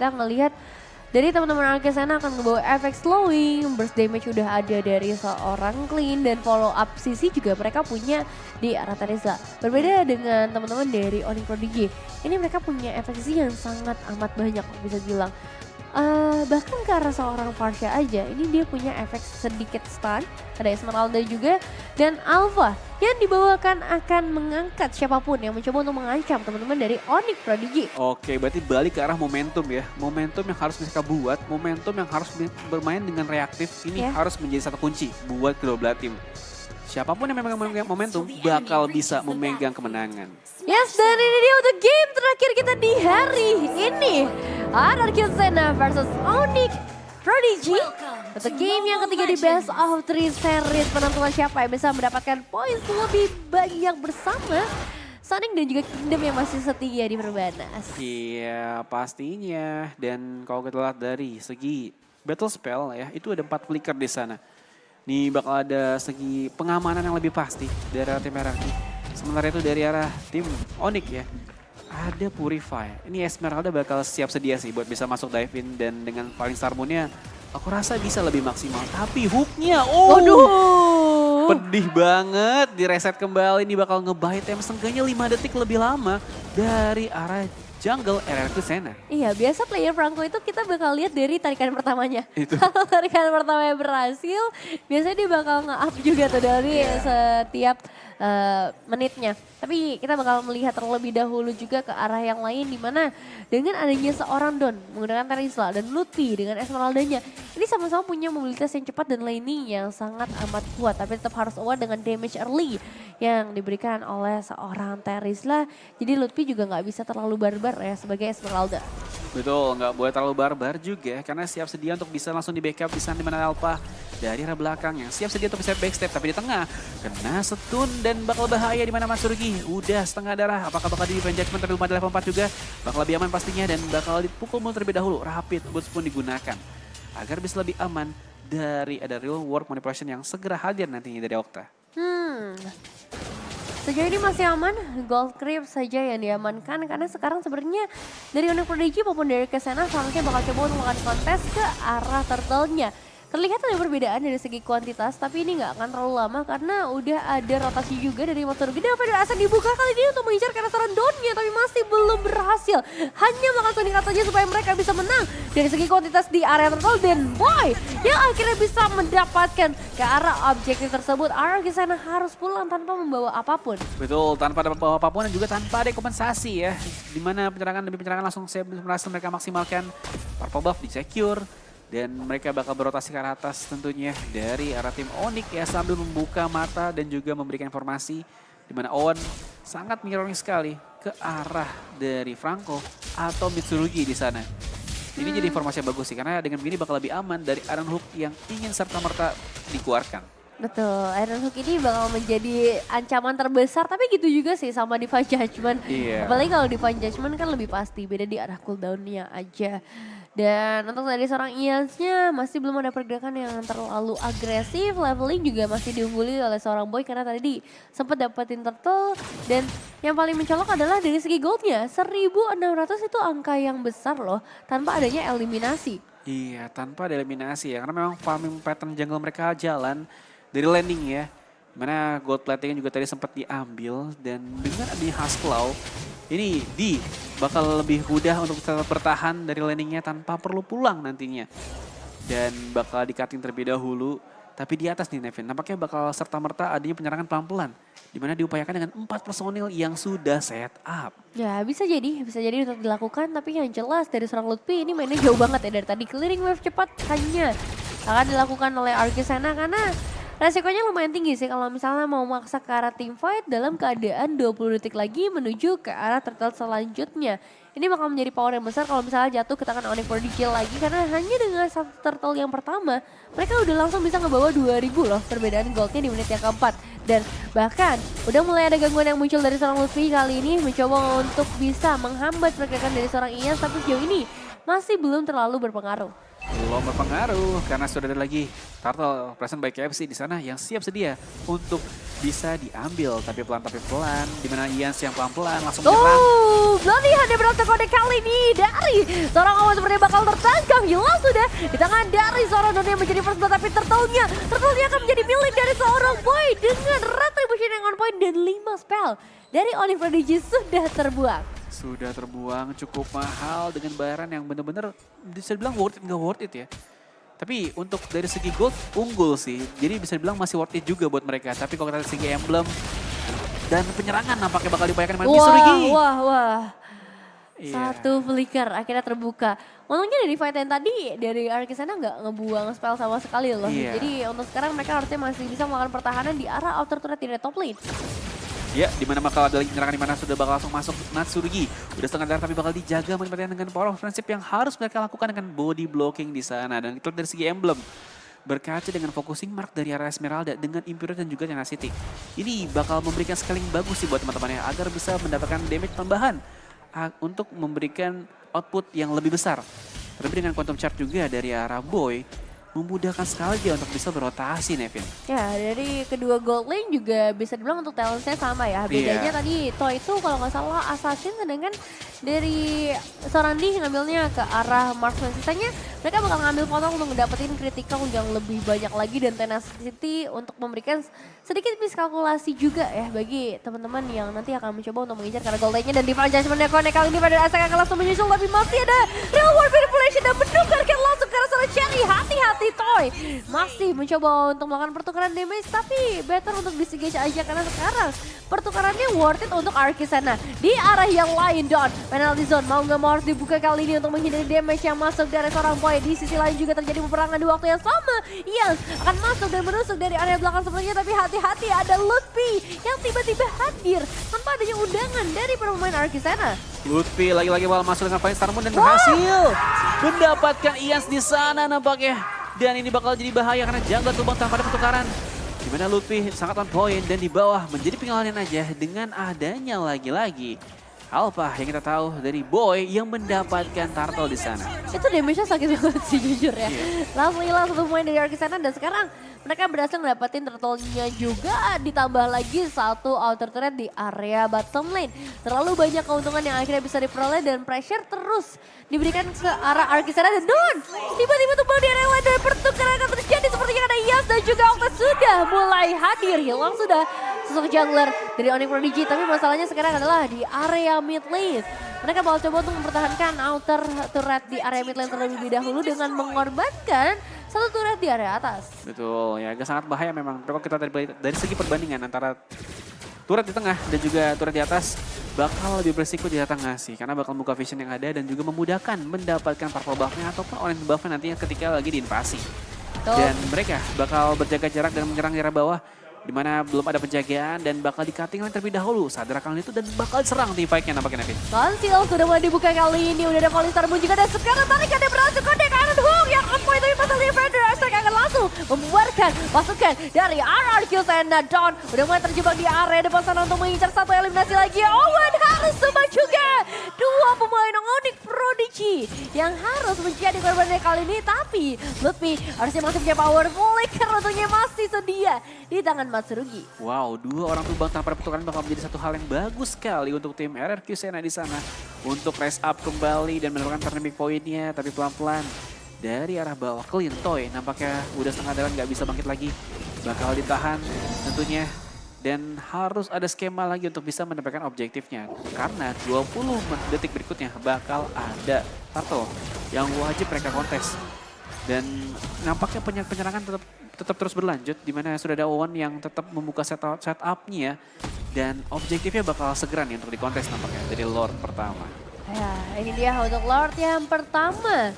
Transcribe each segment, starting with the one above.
kita ngelihat dari teman-teman Arkesana akan ngebawa efek slowing, burst damage udah ada dari seorang Clean, dan follow up CC juga mereka punya di arah Terizla. Berbeda dengan teman-teman dari Onyx Prodigy, ini mereka punya efek CC yang sangat amat banyak bisa bilang. Bahkan ke arah seorang Farsha aja, ini dia punya efek sedikit stun, ada Esmeralda juga, dan Alpha yang dibawakan akan mengangkat siapapun yang mencoba untuk mengancam teman-teman dari Onyx Prodigy. Oke, berarti balik ke arah momentum ya. Momentum yang harus mereka buat, momentum yang harus bermain dengan reaktif, ini harus menjadi satu kunci buat kedua belah tim. Siapapun yang memegang momentum bakal bisa memegang kemenangan. Yes, dan ini dia untuk game terakhir kita di hari ini. Arkesana versus Onyx Prodigy. Untuk game yang ketiga di Best of 3 series, penentuan siapa yang bisa mendapatkan poin lebih banyak bersama Sonic dan juga Kingdom yang masih setia di Perbanas. Iya, pastinya. Dan kalau kita lihat dari segi battle spell ya, itu ada 4 flicker di sana. Nih bakal ada segi pengamanan yang lebih pasti dari arah tim Merah. Sementara itu dari arah tim Onyx ya, ada Purify. Ini Esmeralda bakal siap sedia sih buat bisa masuk dive in, dan dengan Falling Star Moon-nya aku rasa bisa lebih maksimal. Tapi hook-nya, pedih banget. Direset kembali, ini bakal ngebahit time setengahnya 5 detik lebih lama dari arah jungle Arkesana. Iya, biasa player Franco itu kita bakal lihat dari tarikan pertamanya. Itu. Kalau tarikan pertamanya berhasil, biasanya dia bakal nge-up juga tuh dari setiap menitnya. Tapi kita bakal melihat terlebih dahulu juga ke arah yang lain, di mana dengan adanya seorang Don menggunakan Terizla dan Lutfi dengan Esmeraldanya, ini sama-sama punya mobilitas yang cepat dan laning yang sangat amat kuat. Tapi tetap harus aware dengan damage early yang diberikan oleh seorang Terizla. Jadi Lutfi juga nggak bisa terlalu barbar ya sebagai Esmeralda. Betul, nggak boleh terlalu barbar juga karena siap sedia untuk bisa langsung di backup di sana, di mana Alpha dari arah belakang yang siap sedia untuk bisa backstep, tapi di tengah kena stun dan bakal bahaya di mana Matsurugi udah setengah darah. Apakah bakal di defend judgment tapi belum ada level 4 juga, bakal lebih aman pastinya dan bakal dipukul mulu terlebih dahulu. Rapid boost pun digunakan agar bisa lebih aman dari ada real world manipulation yang segera hadir nantinya dari Okta. Sejauh ini masih aman, Gold Creep saja yang diamankan karena sekarang sebenarnya dari Onyx Prodigy maupun dari Arkesana seharusnya bakal coba untuk melakukan kontes ke arah turtle-nya. Terlihat ada perbedaan dari segi kuantitas, tapi ini nggak akan terlalu lama karena udah ada rotasi juga dari Matsurugi. Dan Feder Ascent dibuka kali ini untuk mengincar ke arah seorang Donnya, tapi masih belum berhasil. Hanya melakukan tuningan saja supaya mereka bisa menang dari segi kuantitas di area turtle. Dan Boy yang akhirnya bisa mendapatkan ke arah objektif tersebut. Arkesana harus pulang tanpa membawa apapun. Betul, tanpa ada membawa apapun dan juga tanpa ada kompensasi ya. Dimana penyerangan demi penyerangan langsung berhasil mereka maksimalkan. Purple buff di secure. Dan mereka bakal berotasi ke arah atas tentunya dari arah tim Onyx ya, sambil membuka mata dan juga memberikan informasi di mana Owen sangat mirroring sekali ke arah dari Franco atau Mitsurugi di sana. Ini jadi informasi yang bagus sih karena dengan begini bakal lebih aman dari Iron Hook yang ingin serta-merta dikeluarkan. Betul, Iron Hook ini bakal menjadi ancaman terbesar, tapi gitu juga sih sama Divine Judgment. Iya. Apalagi kalau Divine Judgment kan lebih pasti, beda di arah cooldown-nya aja. Dan untuk dari seorang Ians-nya masih belum ada pergerakan yang terlalu agresif, leveling juga masih diungguli oleh seorang Boy karena tadi sempat dapetin turtle. Dan yang paling mencolok adalah dari segi goldnya, 1.600 itu angka yang besar loh tanpa adanya eliminasi. Iya, tanpa ada eliminasi ya, karena memang farming pattern jungle mereka jalan dari landing ya. Dimana gold plating juga tadi sempat diambil dan dengan adanya Husklow, ini bakal lebih mudah untuk tetap bertahan dari landingnya tanpa perlu pulang nantinya. Dan bakal di-cutting terlebih dahulu, tapi di atas nih Nevin, nampaknya bakal serta-merta adanya penyerangan pelan-pelan. Dimana diupayakan dengan 4 personil yang sudah set up. Ya bisa jadi untuk dilakukan, tapi yang jelas dari seorang Lutfi ini mainnya jauh banget ya dari tadi. Clearing wave cepat hanya akan dilakukan oleh Arkesana karena resikonya lumayan tinggi sih kalau misalnya mau maksa ke arah team fight dalam keadaan 20 detik lagi menuju ke arah turtle selanjutnya. Ini bakal menjadi power yang besar kalau misalnya jatuh ke tangan Onyx Prodigy lagi karena hanya dengan satu turtle yang pertama mereka udah langsung bisa ngebawa 2000 loh perbedaan goldnya di menit yang keempat. Dan bahkan udah mulai ada gangguan yang muncul dari seorang Lutfi kali ini mencoba untuk bisa menghambat pergerakan dari seorang Ian, tapi sejauh ini masih belum terlalu berpengaruh. Belum berpengaruh karena sudah ada lagi turtle present by KFC di sana yang siap sedia untuk bisa diambil. Tapi pelan dimana Ians yang pelan-pelan langsung menyerang. Bloody Hand berhasil kode kali ini dari seorang Owen seperti bakal tertangkap. Hilang sudah di tangan dari seorang Don yang menjadi first blood, tapi turtle-nya akan menjadi milik dari seorang Boy dengan retribution yang on point dan 5 spell dari Onyx Prodigy sudah terbuang. Sudah terbuang, cukup mahal dengan bayaran yang benar-benar bisa dibilang worth it nggak worth it ya. Tapi untuk dari segi gold unggul sih, jadi bisa dibilang masih worth it juga buat mereka. Tapi kalau kita dari segi emblem dan penyerangan nampaknya bakal dibayarkan dengan Mitsurugi. Wah. Iya. Satu flicker akhirnya terbuka. Untungnya dari fight yang tadi dari Arkisana nggak ngebuang spell sama sekali loh. Iya. Jadi untuk sekarang mereka harusnya masih bisa melakukan pertahanan di arah outer turret di top lane. Ya, dimana bakal ada lagi penyerangan dimana sudah bakal langsung masuk Natsurugi. Udah setengah darah tapi bakal dijaga menyempatkan dengan power of friendship yang harus mereka lakukan dengan body blocking di sana. Dan itu dari segi emblem. Berkaca dengan focusing mark dari arah Esmeralda dengan Imperial dan juga Tenacity. Ini bakal memberikan scaling bagus sih buat teman-temannya agar bisa mendapatkan damage tambahan untuk memberikan output yang lebih besar. Terlebih dengan Quantum Charge juga dari arah Boy, memudahkan sekali dia untuk bisa berotasi, Nevin. Ya, dari kedua gold lane juga bisa dibilang untuk talentnya sama ya. Bedanya tadi Toy itu kalau nggak salah assassin, sedangkan dari Sorandi ngambilnya ke arah marksman. Sisanya mereka bakal ngambil potong untuk mendapatkan critical yang lebih banyak lagi dan Tenacity untuk memberikan sedikit miskalkulasi juga ya bagi teman-teman yang nanti akan mencoba untuk mengejar karena gold lane-nya dan Divine Judgment-nya Connect kali ini pada asalkan akan langsung menyusul, tapi masih ada real world manipulation dan menukarkan langsung ke arah seorang Cherry. Hati-hati Toy masih mencoba untuk melakukan pertukaran damage, tapi better untuk disengage aja karena sekarang pertukarannya worth it untuk Arkisana. Di arah yang lain Don, penalty zone mau nggak mau harus dibuka kali ini untuk menghindari damage yang masuk dari seorang Boy. Di sisi lain juga terjadi peperangan di waktu yang sama. Ian akan masuk dan menusuk dari area belakang sepertinya, tapi hati-hati ada Lutfi yang tiba-tiba hadir tanpa adanya undangan dari pemain Arkisana. Lutfi lagi-lagi bakal masuk dengan Flying Star Moon dan berhasil mendapatkan Ians di sana nampaknya. Dan ini bakal jadi bahaya karena jungler tumbang tanpa ada pertukaran. Dimana Lutfi sangat on point dan di bawah menjadi pengalihan aja dengan adanya lagi-lagi Alpha yang kita tahu dari Boy yang mendapatkan turtle di sana. Itu damage-nya sakit banget sih jujur ya. Langsung hilang satu pemain dari Arkisana dan sekarang mereka berhasil mendapatkan turtle-nya juga, ditambah lagi satu outer turret di area bottom lane. Terlalu banyak keuntungan yang akhirnya bisa diperoleh dan pressure terus diberikan ke arah Arkisana dan Don. Tiba-tiba tumbang di area lain dan pertukaran akan terjadi sepertinya ada Yas dan juga Octa sudah mulai hadir. Hilang sudah sosok jungler dari Onyx Prodigy, tapi masalahnya sekarang adalah di area mid lane. Mereka bakal coba untuk mempertahankan outer turret di area mid lane terlebih dahulu dengan mengorbankan satu turret di area atas. Betul, ya agak sangat bahaya memang. Kalau kita dari segi perbandingan antara turret di tengah dan juga turret di atas bakal lebih berisiko di tengah sih. Karena bakal membuka vision yang ada dan juga memudahkan mendapatkan purple buff-nya ataupun orange buff-nya nantinya ketika lagi diinvasi. Dan mereka bakal berjaga jarak dan menyerang di area bawah, di mana belum ada penjagaan dan bakal di-cutting terlebih dahulu. Sadar akan itu dan bakal serang tim fight-nya nampaknya Nevin. Conceal sudah mulai dibuka kali ini, udah ada Falling Star Moon juga dan sekarang tarik ada berhasil kode kanan Hook yang on point, tapi pasal defender Aztec akan langsung membuarkan pasukan dari RRQ Sena. Don udah mulai terjebak di area depan sana untuk mengincar satu eliminasi lagi. Owen harus tumbang juga. Dua pemain Onyx Prodigy yang harus menjadi korbannya kali ini, tapi Lutfi harusnya masih punya power flicker, untungnya masih sedia di tangan Matsurugi. Wow, dua orang tumbang tanpa pertukaran bakal menjadi satu hal yang bagus sekali untuk tim RRQ Sena di sana. Untuk raise up kembali dan mendapatkan turning point-nya, tapi pelan-pelan dari arah bawah. Clean Toy nampaknya udah setengah jalan nggak bisa bangkit lagi. Bakal ditahan tentunya. Dan harus ada skema lagi untuk bisa mendapatkan objektifnya. Karena 20 detik berikutnya bakal ada turtle yang wajib mereka kontes. Dan nampaknya penyerangan tetap terus berlanjut, di mana sudah ada Owen yang tetap membuka setup-nya dan objektifnya bakal segera nih untuk dikontes nampaknya dari Lord pertama. Ya, ini dia untuk Lord yang pertama.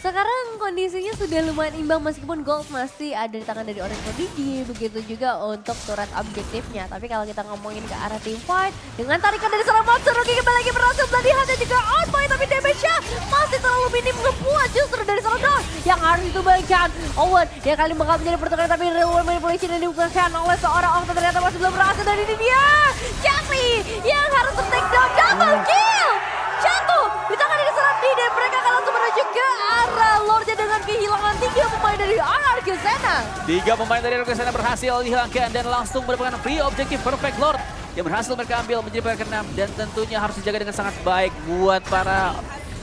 Sekarang kondisinya sudah lumayan imbang meskipun gold masih ada di tangan dari Onyx Prodigy, begitu juga untuk turret objektifnya. Tapi kalau kita ngomongin ke arah team fight, dengan tarikan dari seorang Matsurugi kembali lagi berhasil Bloody Hand dan juga on point, tapi damage-nya masih terlalu minim ngebuat justru dari seorang Don yang harus ditumbangkan. Owen yang kali bakal menjadi pertukaran, tapi real world manipulation yang dibukakan oleh seorang Octa ternyata masih belum berhasil, dan ini dia Jeffrey yang harus take down, double kill. Jatuh di tangan dari Sorandi dan mereka akan langsung menuju ke arah Lordnya dengan kehilangan 3 pemain dari RRQ Arkesena. 3 pemain dari Arkesena berhasil dihilangkan dan langsung mendapatkan free objektif Perfect Lord yang berhasil mereka ambil menjadi player ke-6 dan tentunya harus dijaga dengan sangat baik buat para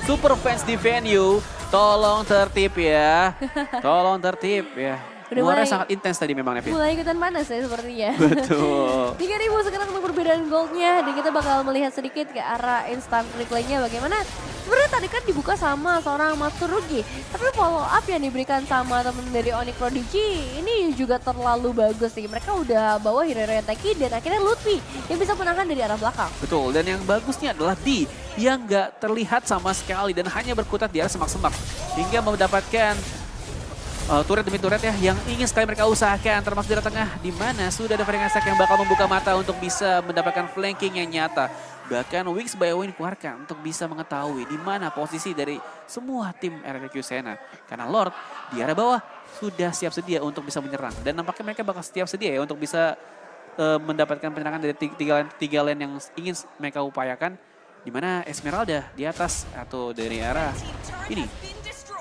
super fans di venue. Tolong tertib ya. Tolong tertib ya. Luarnya sangat intens tadi memang Nevin. Mulai ikutan panas ya sepertinya. Betul. 3.000 sekarang untuk perbedaan goldnya. Dan kita bakal melihat sedikit ke arah instant replaynya bagaimana. Sebenarnya tadi kan dibuka sama seorang Matsurugi. Tapi follow up yang diberikan sama temen dari Onyx Prodigy ini juga terlalu bagus sih. Mereka udah bawa Hiroi Teki dan akhirnya Lutfi yang bisa menangkan dari arah belakang. Betul, dan yang bagusnya adalah D yang nggak terlihat sama sekali dan hanya berkutat di arah semak-semak. Hingga mendapatkan turret demi turret ya yang ingin sekali mereka usahakan termasuk di tengah di mana sudah ada Ferengasak yang bakal membuka mata untuk bisa mendapatkan flanking yang nyata. Bahkan Wings by Win dikeluarkan untuk bisa mengetahui di mana posisi dari semua tim RRQ Sena. Karena Lord di arah bawah sudah siap sedia untuk bisa menyerang dan nampaknya mereka bakal siap sedia ya untuk bisa mendapatkan penyerangan dari tiga lane yang ingin mereka upayakan. Di mana Esmeralda di atas atau dari arah ini.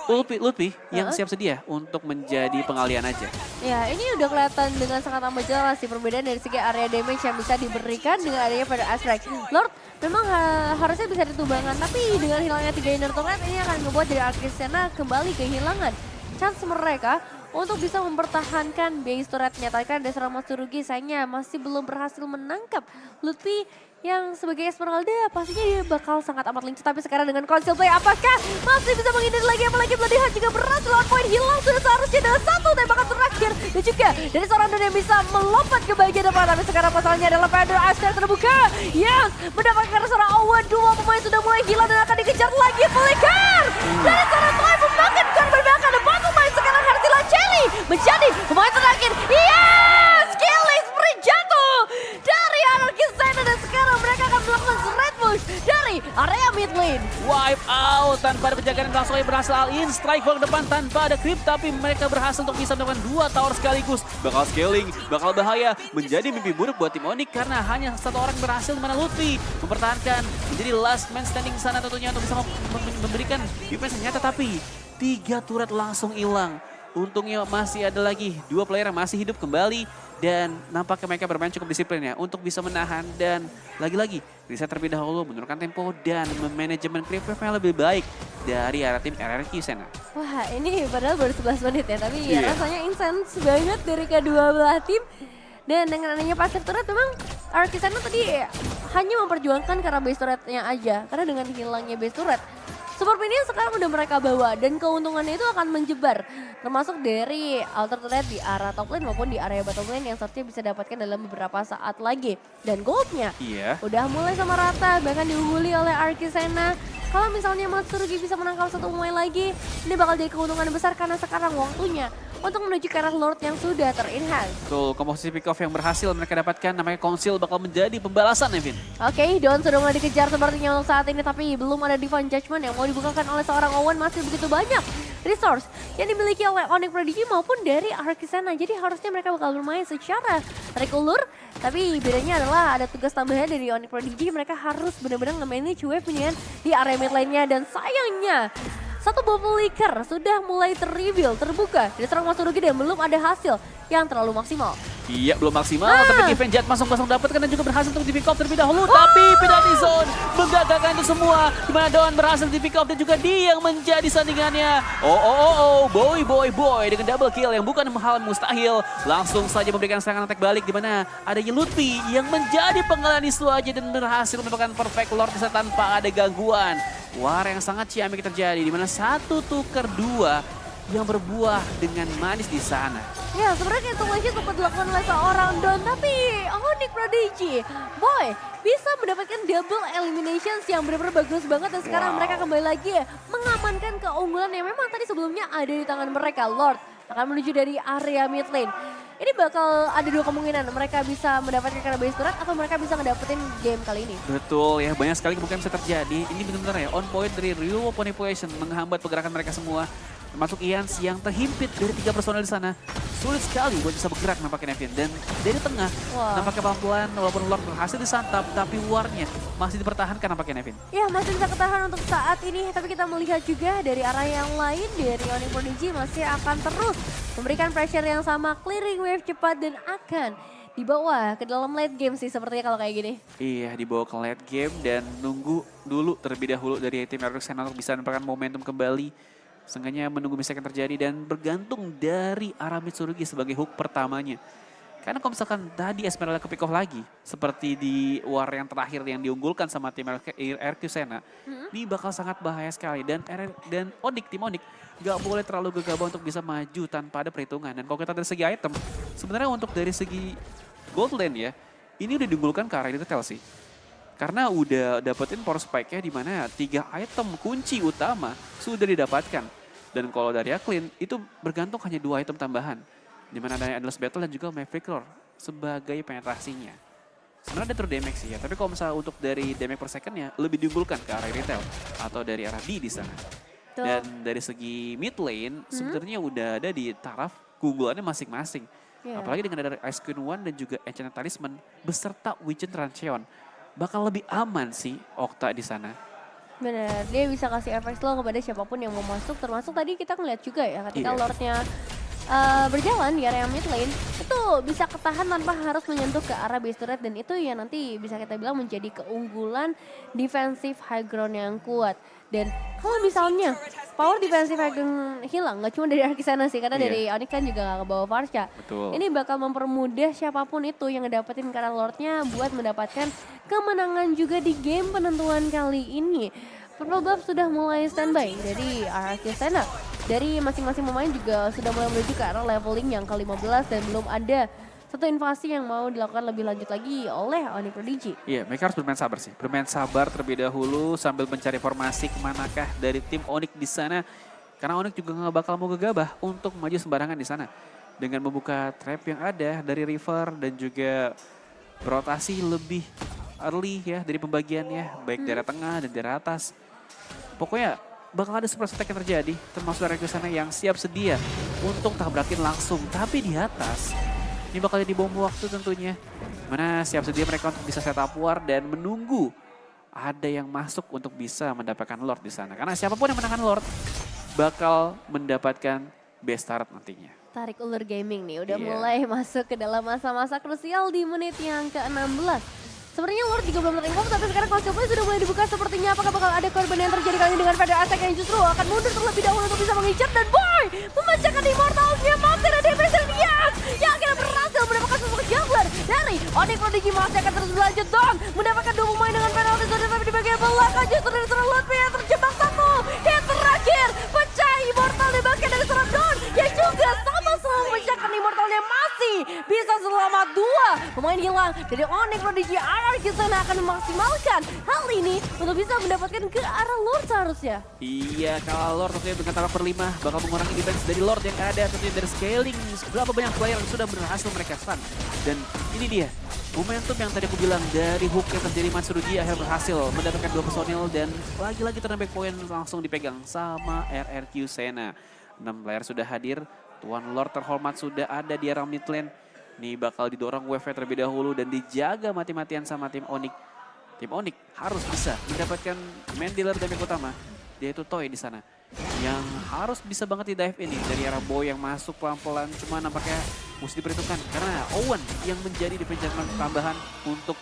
Lutfi yang siap sedia untuk menjadi pengalian aja. Ya, ini udah kelihatan dengan sangat amat jelas sih perbedaan dari segi area damage yang bisa diberikan dengan adanya pada Astrike. Lord memang harusnya bisa ditumbangkan, tapi dengan hilangnya 3 inner turret ini akan membuat dari Arkesena kembali kehilangan chance mereka untuk bisa mempertahankan base turret. Nyatakan Desra Matsurugi sayangnya masih belum berhasil menangkap Lutfi yang sebagai Esmeralda pastinya dia bakal sangat amat lincah. Tapi sekarang dengan conceal play apakah masih bisa menghindari lagi, apalagi Bloody Heart juga berhasil on point, hilang sudah seharusnya dengan 1 tembakan terakhir. Dan juga dari seorang Don yang bisa melompat ke bagian depan, tapi sekarang pasalnya adalah Pedro Aster terbuka. Yes, mendapatkan seorang Owen, 2 pemain sudah mulai hilang dan akan dikejar lagi Flicker. Dari seorang Toy memakan korban bahkan 4 pemain sekarang Hartila Celi menjadi pemain terakhir. Yes, Killing Spree jatuh dari Arkesena dan sekarang mereka akan melakukan red push dari area mid lane. Wipe out tanpa ada penjagaan langsung aja berhasil all-in. Strike ke depan tanpa ada creep tapi mereka berhasil untuk bisa melakukan 2 tower sekaligus. Bakal scaling, bakal bahaya. Menjadi mimpi buruk buat tim Onyx karena hanya 1 orang berhasil di mana Lutfi mempertahankan menjadi last man standing di sana tentunya untuk bisa memberikan defense yang nyata tapi 3 turret langsung hilang. Untungnya masih ada lagi 2 player yang masih hidup kembali dan nampaknya mereka bermain cukup disiplin ya untuk bisa menahan dan lagi-lagi reset terlebih dahulu menurunkan tempo dan manajemen creep yang lebih baik dari arah tim RRQ Sena. Wah, ini padahal baru 11 menit ya, tapi ya rasanya intens banget dari kedua belah tim. Dan dengan adanya passive turret memang Arkesena tadi hanya memperjuangkan karena base turretnya aja. Karena dengan hilangnya base turret, support minion sekarang udah mereka bawa dan keuntungannya itu akan menjebar. Termasuk dari alter turret di arah top lane maupun di area bottom lane yang seharusnya bisa dapatkan dalam beberapa saat lagi. Dan goldnya udah mulai sama rata, bahkan diungguli oleh Arkesena. Kalau misalnya Matsurugi bisa menangkap 1 pemain lagi, ini bakal jadi keuntungan besar karena sekarang waktunya untuk menuju ke arah Lord yang sudah ter-enhance. Betul, komposisi pick off yang berhasil mereka dapatkan namanya Council bakal menjadi pembalasan Nevin. Oke, Don sudah mulai dikejar sepertinya untuk saat ini, tapi belum ada Divine Judgment yang mau dibukakan oleh seorang Owen. Masih begitu banyak resource yang dimiliki oleh Onyx Prodigy maupun dari Arkesena. Jadi harusnya mereka bakal bermain secara regular. Tapi bedanya adalah ada tugas tambahan dari Onyx Prodigy. Mereka harus benar-benar nge-manage wave minion di area mid lane-nya. Dan sayangnya satu bubble leaker sudah mulai terbuka dari seorang Matsurugi dan belum ada hasil yang terlalu maksimal. Iya, belum maksimal, tapi event Jet langsung dapatkan dan juga berhasil untuk di-pick off terlebih dahulu. Tapi pindah di zone, menggagalkan itu semua. Dimana Doan berhasil di-pick off dan juga dia yang menjadi sandingannya. Boy dengan double kill yang bukan hal mustahil. Langsung saja memberikan serangan attack balik dimana adanya Lutfi yang menjadi pengalahan isu aja dan berhasil mendapatkan perfect lord bisa tanpa ada gangguan. War yang sangat ciamik terjadi dimana 1 tukar 2 yang berbuah dengan manis di sana. Ya, sebenarnya itu lagi sempat dilakukan oleh seorang Don, tapi Onyx Prodigy, boy, bisa mendapatkan double eliminations yang benar-benar bagus banget dan sekarang mereka kembali lagi mengamankan keunggulan yang memang tadi sebelumnya ada di tangan mereka. Lord akan menuju dari area mid lane. Ini bakal ada 2 kemungkinan, mereka bisa mendapatkan karena base turret atau mereka bisa ngedapetin game kali ini. Betul ya, banyak sekali kemungkinan bisa terjadi. Ini benar-benar ya on point dari real manipulation menghambat pergerakan mereka semua. termasuk Ians yang terhimpit dari 3 personel di sana. Sulit sekali buat bisa bergerak nampaknya Nevin. Dan dari tengah nampaknya pelan-pelan walaupun Lord berhasil disantap, tapi warnya masih dipertahankan nampaknya Nevin. Ya, masih bisa ketahan untuk saat ini, tapi kita melihat juga dari arah yang lain, dari Onyx Prodigy masih akan terus memberikan pressure yang sama, clearing wave cepat dan akan dibawa ke dalam late game sih sepertinya kalau kayak gini. Iya, dibawa ke late game dan nunggu dulu terlebih dahulu dari tim Aerox untuk bisa mendapatkan momentum kembali. Seenggaknya menunggu misalkan terjadi dan bergantung dari arah Mitsurugi sebagai hook pertamanya. Karena kalau misalkan tadi Esmeralda ke pick off lagi, seperti di war yang terakhir yang diunggulkan sama tim RQ Sena, ini bakal sangat bahaya sekali. Dan tim Onyx gak boleh terlalu gegabah untuk bisa maju tanpa ada perhitungan. Dan kalau kita dari segi item, sebenarnya untuk dari segi gold lane ya, ini udah diunggulkan ke arah detail sih. Karena udah dapetin power spike-nya di mana 3 item kunci utama sudah didapatkan. Dan kalau dari Aklin itu bergantung hanya 2 item tambahan. Di mana ada Endless Battle dan juga Maverick Roar sebagai penetrasinya. Sebenarnya ada true damage sih ya, tapi kalau misalnya untuk dari damage per second-nya lebih diunggulkan ke arah retail atau dari arah B di sana. Dan dari segi mid lane sebenarnya udah ada di taraf keunggulannya masing-masing. Apalagi dengan ada Ice Queen One dan juga Enchanted Talisman beserta Witchen Trancheon. Bakal lebih aman sih Okta di sana. Bener, dia bisa kasih efek slow kepada siapapun yang mau masuk, termasuk tadi kita ngeliat juga ya ketika Lordnya berjalan di area mid lane, itu bisa ketahan tanpa harus menyentuh ke arah base turret dan itu ya nanti bisa kita bilang menjadi keunggulan defensive high ground yang kuat. Dan kalau misalnya power defensive high ground hilang, nggak cuma dari Arkisana sih, karena dari Onyx kan juga nggak kebawa Varsha. Ini bakal mempermudah siapapun itu yang ngedapetin karena Lordnya buat mendapatkan kemenangan juga di game penentuan kali ini. Purple Buff sudah mulai standby dari Arkisana. Dari masing-masing pemain juga sudah mulai menuju ke arah leveling yang ke-15 dan belum ada satu invasi yang mau dilakukan lebih lanjut lagi oleh Onyx Prodigy. Iya, mereka harus bermain sabar sih. Bermain sabar terlebih dahulu sambil mencari formasi kemanakah dari tim Onyx di sana. Karena Onyx juga nggak bakal mau gegabah untuk maju sembarangan di sana. Dengan membuka trap yang ada dari River dan juga berotasi lebih early ya dari pembagiannya. Baik dari tengah dan dari atas. Pokoknya bakal ada super attack yang terjadi, termasuk dari sana yang siap sedia untuk tabrakin langsung. Tapi di atas, ini bakal jadi bom waktu tentunya. Mana siap sedia mereka untuk bisa setup war dan menunggu ada yang masuk untuk bisa mendapatkan Lord di sana. Karena siapapun yang menangkan Lord bakal mendapatkan best start nantinya. Tarik ulur gaming nih, udah mulai masuk ke dalam masa-masa krusial di menit yang ke-16. Sebenarnya Lord juga belum terinfo, tapi sekarang konsepnya sudah mulai dibuka sepertinya. Apakah bakal ada korban yang terjadi kali ini dengan Feather Attack yang justru akan mundur terlebih dahulu untuk bisa mengincar. Dan boy, memecahkan Immortals-nya masih ada damage dari Ians yang akhirnya berhasil mendapatkan sosok jungler dari Onyx Prodigy. Masih akan terus berlanjut dong, mendapatkan 2 pemain dengan penalti sudah tapi di bagian belakang justru dari seorang Lord yang terjebak satu. Hit terakhir, pecah Immortal di bagian dari seorang Don yang juga sama-sama memecahkan Immortal-nya masih bisa selamat 2 pemain hilang dari Onyx Prodigy. Arkisana akan memaksimalkan hal ini untuk bisa mendapatkan ke arah Lord seharusnya. Iya, kalau Lord tentunya dengan taraf per 5 bakal mengurangi defense dari Lord yang ada. Tentunya dari scaling, berapa banyak player yang sudah berhasil mereka stun. Dan ini dia, momentum yang tadi aku bilang dari hook yang terjadi Matsurugi akhirnya berhasil mendapatkan 2 personil. Dan lagi-lagi turnamen poin langsung dipegang sama RRQ Sena. 6 player sudah hadir, Tuan Lord terhormat sudah ada di arah mid lane. Ini bakal didorong wave terlebih dahulu dan dijaga mati-matian sama tim Onyx. Tim Onyx harus bisa mendapatkan main dealer damage utama, yaitu Toy di sana. Yang harus bisa banget di dive ini dari arah Boy yang masuk pelan-pelan, cuma nampaknya mesti diperhitungkan karena Owen yang menjadi defense tambahan untuk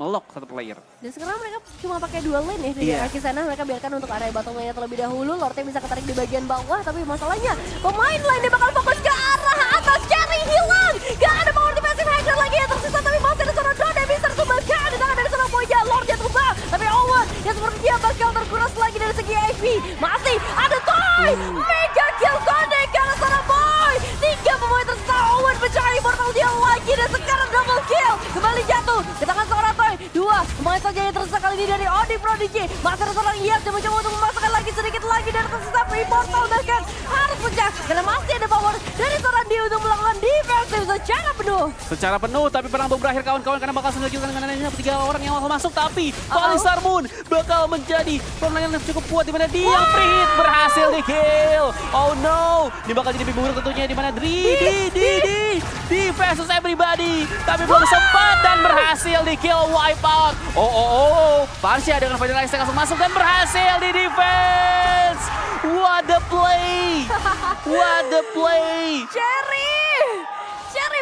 melok satu player. Dan sekarang mereka cuma pakai 2 lane ya dari Arkisana. Mereka biarkan untuk area bottom lane terlebih dahulu. Lordnya bisa ketarik di bagian bawah, tapi masalahnya pemain lainnya bakal fokus ke arah atas. Carry hilang, gak ada power defensive high ground lagi yang tersisa, tapi masih ada seorang Don yang bisa tertumbangkan di tangan dari seorang Boya. Lordnya tumbang, tapi Owen yang seperti dia bakal terkuras lagi dari segi HP. Masih ada Toy, mega kill connect karena seorang Boy. 3 pemain tersisa, Owen mencari Immortal dia lagi dan sekarang double kill. Kembali jatuh ke tangan seorang Toy. 2 pemain saja yang tersisa kali ini dari Onyx Prodigy. Masih ada seorang Ians yang mencoba untuk memasukkan lagi sedikit lagi. lagi dari tersesat Immortal bahkan harus pecah. Karena masih ada power dari seorang dia untuk melakukan defensive secara penuh. Secara penuh, tapi perang belum berakhir kawan-kawan karena bakal melanjutkan dengan adanya 3 orang yang bakal masuk. Tapi Palisar Moon bakal menjadi permainan yang cukup kuat di mana dia yang free hit berhasil di kill. Oh no, ini bakal jadi lebih buruk tentunya di mana di versus everybody. Tapi belum sempat dan berhasil di kill wipe out. Parsia dengan Final Ice langsung masuk dan berhasil di defense. What the play! What the play! Cherry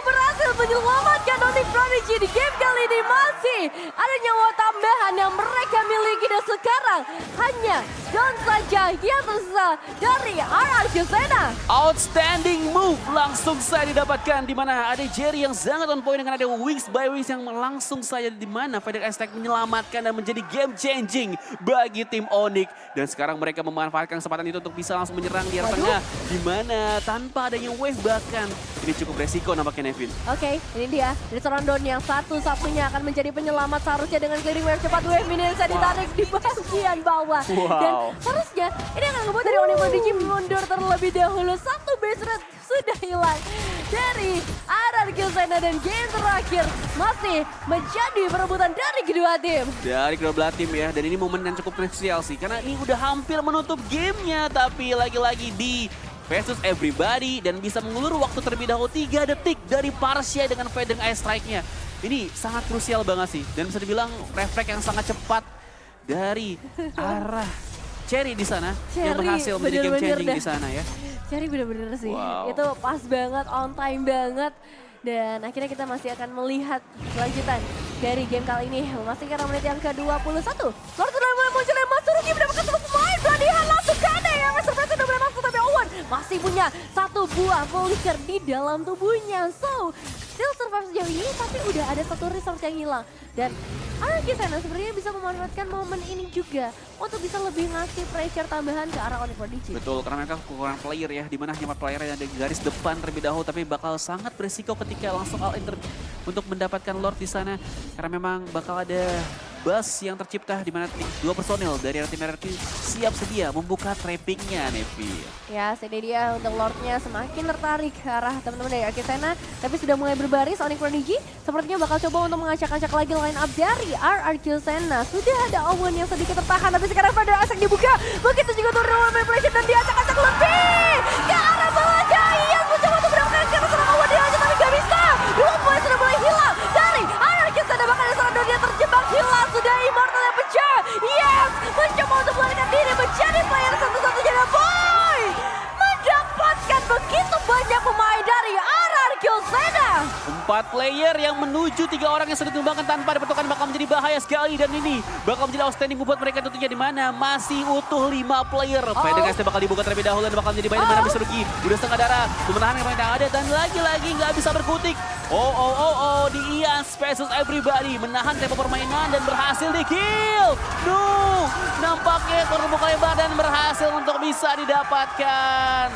berhasil menyelamatkan Onyx Prodigy di game kali ini. Masih ada nyawa tambahan yang mereka miliki dan sekarang hanya John saja yang tersisa dari RRQ Sena. Outstanding move langsung saja didapatkan di mana ada Jerry yang sangat on point dengan ada Wings by Wings yang langsung saja di mana Fnatic Aztec menyelamatkan dan menjadi game changing bagi tim Onyx. Dan sekarang mereka memanfaatkan kesempatan itu untuk bisa langsung menyerang di area tengah di mana tanpa adanya wave bahkan ini cukup resiko nampaknya Nevin. Oke, ini dia dari seorang Don yang satu-satunya akan menjadi penyelamat seharusnya dengan clearing wave cepat. Wave ini bisa ditarik di bagian bawah. Dan harusnya ini akan membuat dari Onyx Prodigy mundur terlebih dahulu. Satu base rate sudah hilang dari RRQ Sena dan game terakhir masih menjadi perebutan dari kedua tim. Dari kedua belah tim ya, dan ini momen yang cukup krusial sih karena ini udah hampir menutup gamenya tapi lagi-lagi di versus everybody dan bisa mengulur waktu terlebih dahulu 3 detik dari Parsia dengan Fading Ice Strike-nya. Ini sangat krusial banget sih dan bisa dibilang refleks yang sangat cepat dari arah Cherry di sana yang berhasil menjadi game changing di sana ya. Cherry bener-bener sih, itu pas banget, on time banget. Dan akhirnya kita masih akan melihat kelanjutan dari game kali ini. Memastikan menit yang ke-21. Lord sudah mulai muncul yang Masurugi mendapatkan satu pemain. Pelatihan langsung ke ada yang surprise sudah mulai masuk. Tapi Owen masih punya satu buah flicker di dalam tubuhnya. So, still survive sejauh ini tapi udah ada satu resource yang hilang. Dan RRQ Sena sebenarnya bisa memanfaatkan momen ini juga untuk bisa lebih ngasih pressure tambahan ke arah Onyx Prodigy. Betul, karena mereka kekurangan player ya, di mana hanya 4 player yang ada di garis depan terlebih dahulu, tapi bakal sangat berisiko ketika langsung all in untuk mendapatkan Lord di sana, karena memang bakal ada bus yang tercipta di mana 2 personil dari tim RRQ siap sedia membuka trappingnya, Nevi. Ya, ini dia untuk Lordnya semakin tertarik ke arah teman-teman dari RRQ Sena, tapi sudah mulai berbaris. Onyx Prodigy sepertinya bakal coba untuk mengacak-acak lagi line up dari RRQ Sena. Sudah ada Owen yang sedikit tertahan, tapi sekarang pada Aztec dibuka. Begitu juga turun manipulation dan diacak-acak lebih ke arah bawah. Yang mencoba untuk mendapatkan ke arah seorang Owen diacak tapi gak bisa. 2 poin sudah mulai hilang dari RRQ Sena, bahkan ada seorang Don yang terjebak hilang. Sudah Immortal yang pecah. Yes, mencoba untuk melarikan diri menjadi player satu-satunya dan boy mendapatkan begitu banyak pemain dari RRQ Sena. 4 player yang menuju 3 orang yang sudah ditumbangkan tanpa dipertukarkan bakal menjadi bahaya sekali, dan ini bakal menjadi outstanding buat mereka tentunya di mana masih utuh 5 player. Fading Ice bakal dibuka terlebih dahulu dan bakal menjadi bahaya di mana Masurugi udah setengah darah menahan yang ada dan lagi-lagi nggak bisa berkutik. Di Ian versus everybody menahan tempo permainan dan berhasil di kill. Nampaknya korban lebar dan berhasil untuk bisa didapatkan.